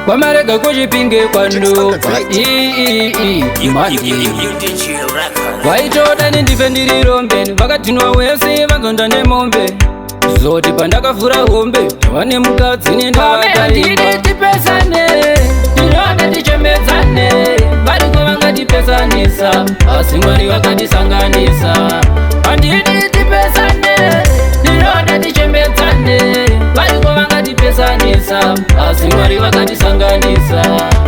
kwamarega kuchipinge kwando vaitodani ndife ndiri rombeni vakatinwa wese vanzonda nemombe zoti pandakavhura hombe vane mukadzi nendavakaimba tipesane ndinoda tichemedzane variko vangatipesanisa asi Mwari vakatisanganisa handidi tipesane ndinoda tichemedzane variko vangatipesanisa asi Mwari vakatisanganisa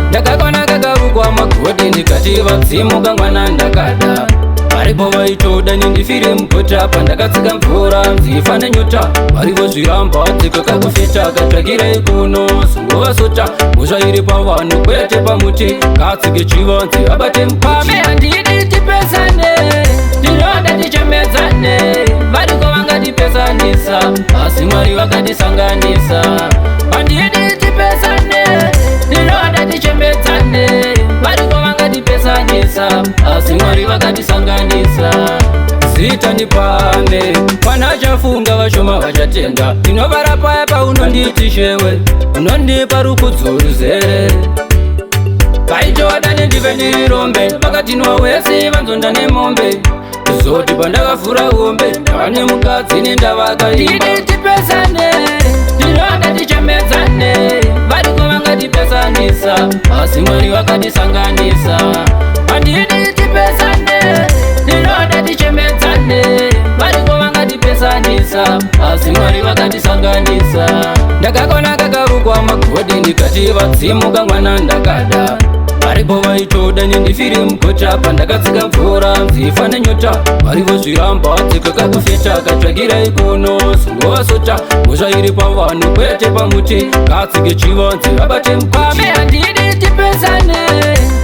ndakakona kakavukwa magodi ndikati vadzimuka mwana ndakada varipo vaitoda nindifire mugota pandakatsika mvura nzifa nenyota varivo zviramba dzikakakufeta katsvakirei kuno sungovasota musha iri pavanhu kwete pamuti katsike chivanze abate mupame handidi tipesane ndinoda tichemedzane variko vangatipesanisa asi Mwari vakatisanganisa handidi tipesane ndinoda tichemedzane variko vangatipesanisa asi Mwari vakatisanganisa zita ndipame pana chafunga vashoma vachatenda ndinovara paya paunonditi shewe unondipa rukudzuruzere vaitodani ndive ndiri rombe vakatinwa wese vanzonda nemombe zoti pandakavhura hombe ndavane mukadzi nendavakaimba tipesane ndinoda tichemedzane variko vangatipesanisa asi Mwari vakatisanganisa handidi tipesane ndinoda tichemedzane variko vangatipesanisa asi Mwari vakatisanganisa ndakakona kakavukwa magodi ndikati vadzimuka mwana ndakada varipo vaitoda nindifire mugota pandakatsika mvura nzifa nenyota varivo zviramba dzikakakufeta katsvakirei kuno sungovasota musha iri pavanhu kwete pamuti katsike chivanze abate mupame handidi tipesane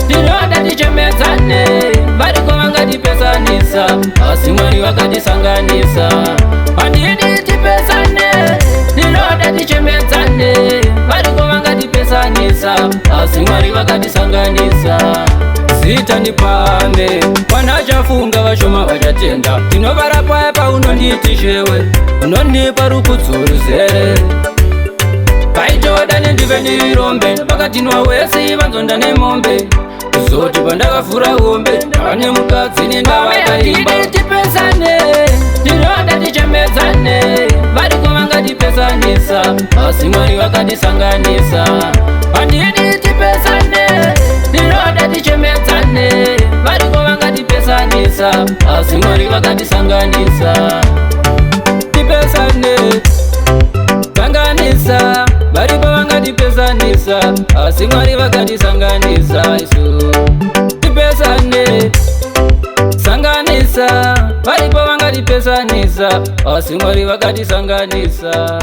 ndinoda tichemedzane variko vangatipesanisa asi Mwari vakatisanganisa handidi tipesane ndinoda tichemedzane variko vangatipesanisa asi Mwari vakatisanganisa zita ndipame pana chafunga vashoma vachatenda ndinovara paya paunonditi shewe unondipa rukudzuruzere vaitodani ndive ndiri rombe vakatinwa wese vanzonda nemombe zoti pandakavhura hombe ndavane mukadzi nendavakaimba tipesane ndinoda tichemedzane variko vangatipesanisa asi Mwari vakatisanganisa handidi tipesane ndinoda tichemedzane variko vangatipesanisa asi Mwari vakatisanganisa tipesane sanganisa varipo vangatipesanisa asi Mwari vakatisanganisa isu tipesane sanganisa varipo vangatipesanisa asi Mwari vakatisanganisa